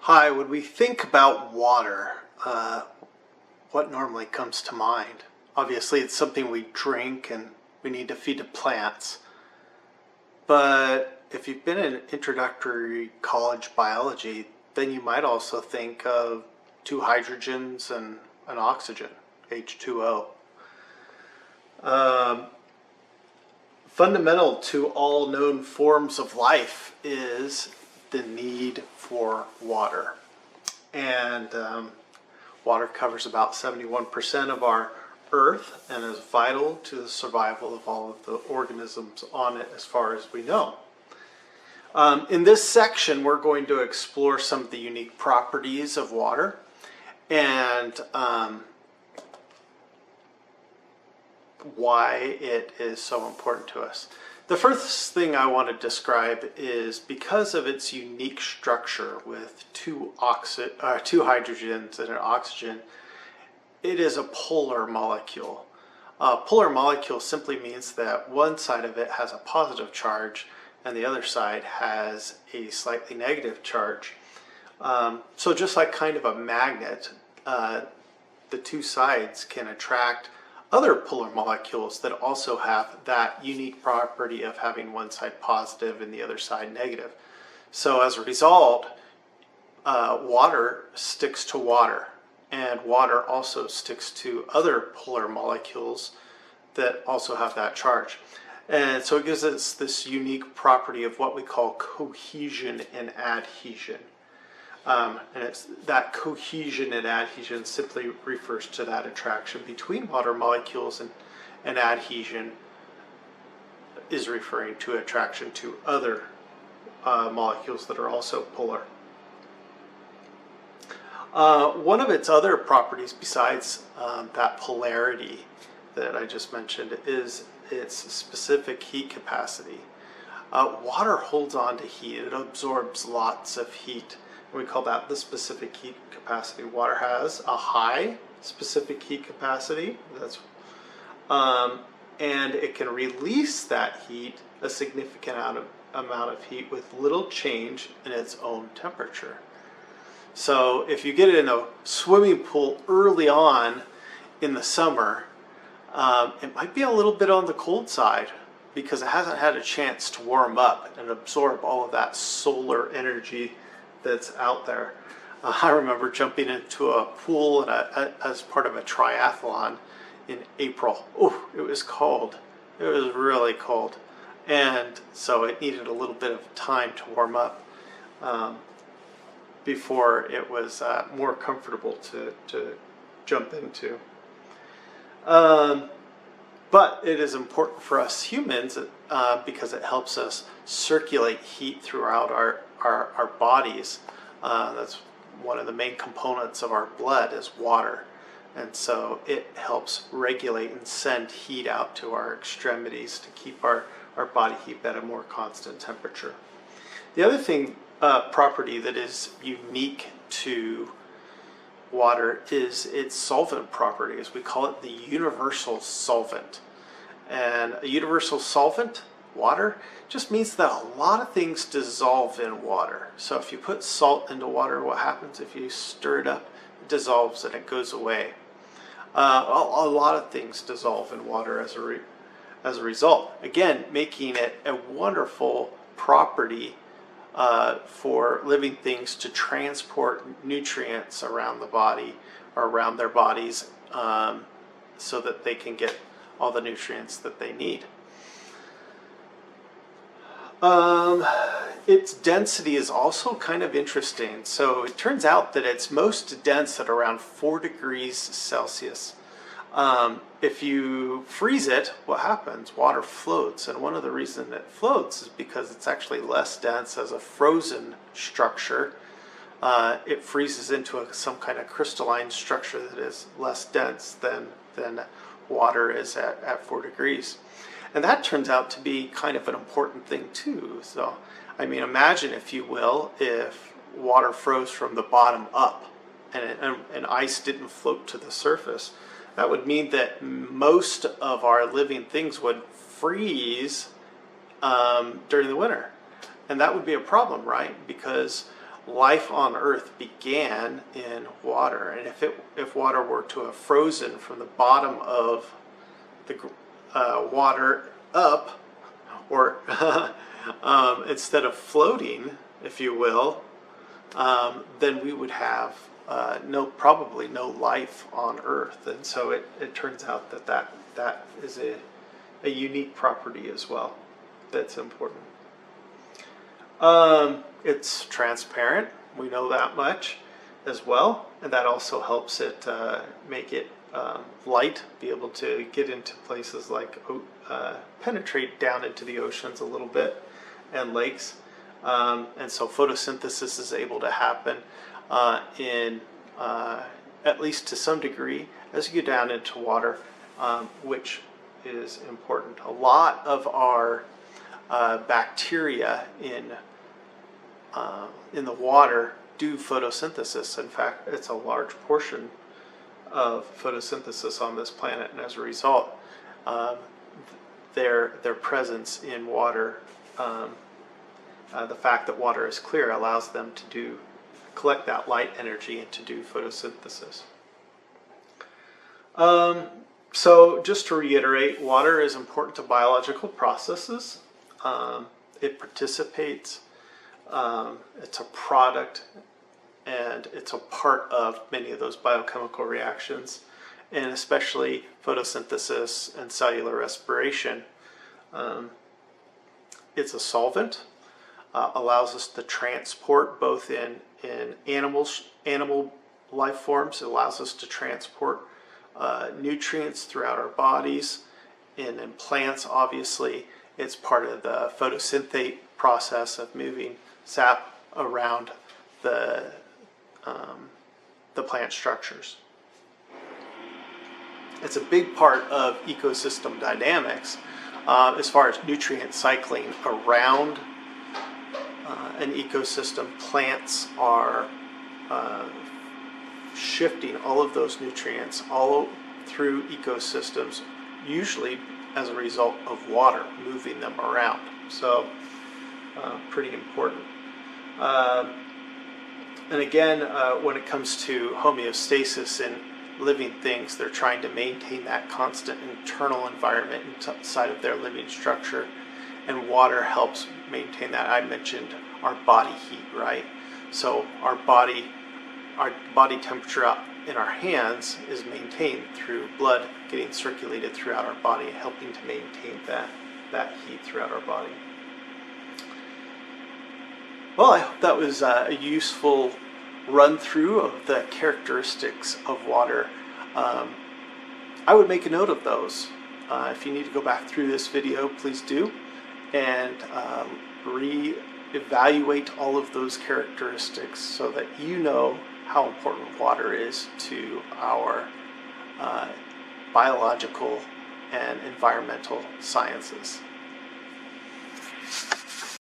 Hi, when we think about water, what normally comes to mind? Obviously, it's something we drink and we need to feed the plants. But if you've been in introductory college biology, then you might also think of two hydrogens and an oxygen, H2O. Fundamental to all known forms of life is the need for water. And water covers about 71% of our Earth and is vital to the survival of all of the organisms on it as far as we know. In this section, we're going to explore some of the unique properties of water and why it is so important to us. The first thing I want to describe is because of its unique structure with two hydrogens and an oxygen, it is a polar molecule. A polar molecule simply means that one side of it has a positive charge and the other side has a slightly negative charge. So just like kind of a magnet, the two sides can attract other polar molecules that also have that unique property of having one side positive and the other side negative. So as a result, water sticks to water, and water also sticks to other polar molecules that also have that charge. And so it gives us this unique property of what we call cohesion and adhesion. And it's that cohesion and adhesion simply refers to that attraction between water molecules, and adhesion is referring to attraction to other molecules that are also polar. One of its other properties besides that polarity that I just mentioned is its specific heat capacity. Water holds on to heat. It absorbs lots of heat. We call that the specific heat capacity. Water has a high specific heat capacity, and it can release that heat, a significant amount of heat, with little change in its own temperature. So if you get in a swimming pool early on in the summer, it might be a little bit on the cold side because it hasn't had a chance to warm up and absorb all of that solar energy that's out there. I remember jumping into a pool as part of a triathlon in April. Oh, it was cold. It was really cold. And so it needed a little bit of time to warm up before it was more comfortable to jump into. But it is important for us humans because it helps us circulate heat throughout our bodies. That's one of the main components of our blood is water. And so it helps regulate and send heat out to our extremities to keep our body heat at a more constant temperature. The other property that is unique to water is its solvent properties. We call it the universal solvent. And a universal solvent, water, just means that a lot of things dissolve in water. So if you put salt into water, what happens if you stir it up? It dissolves and it goes away. A lot of things dissolve in water as a result. Again, making it a wonderful property for living things to transport nutrients around the body or around their bodies so that they can get all the nutrients that they need. Its density is also kind of interesting. So it turns out that it's most dense at around 4 degrees Celsius. If you freeze it, what happens? Water floats, and one of the reasons it floats is because it's actually less dense as a frozen structure. It freezes into some kind of crystalline structure that is less dense than water is at 4 degrees. And that turns out to be kind of an important thing too. So, I mean, imagine, if you will, if water froze from the bottom up and ice didn't float to the surface. That would mean that most of our living things would freeze during the winter. And that would be a problem, right? Because life on Earth began in water, and if water were to have frozen from the bottom of the water up, or instead of floating, if you will, then we would have probably no life on Earth. And so it turns out that is a unique property as well that's important. It's transparent, we know that much as well, and that also helps it make it light, be able to get into places like penetrate down into the oceans a little bit and lakes. And so photosynthesis is able to happen in at least to some degree as you go down into water, which is important. A lot of our bacteria in the water do photosynthesis. In fact, it's a large portion of photosynthesis on this planet, and as a result, their presence in water, the fact that water is clear, allows them to collect that light energy and to do photosynthesis. So just to reiterate, water is important to biological processes. It participates, it's a product, and it's a part of many of those biochemical reactions, and especially photosynthesis and cellular respiration. It's a solvent, allows us to transport both in animal life forms. It allows us to transport nutrients throughout our bodies, and in plants, obviously, it's part of the photosynthate process of moving sap around the plant structures. It's a big part of ecosystem dynamics as far as nutrient cycling around an ecosystem. Plants are shifting all of those nutrients all through ecosystems, usually as a result of water moving them around. So pretty important. And again, when it comes to homeostasis in living things, they're trying to maintain that constant internal environment inside of their living structure, and water helps maintain that. I mentioned our body heat, right? So our body temperature in our hands is maintained through blood getting circulated throughout our body, helping to maintain that heat throughout our body. Well, I hope that was a useful run through of the characteristics of water. I would make a note of those. If you need to go back through this video, please do, and re-evaluate all of those characteristics so that you know how important water is to our biological and environmental sciences.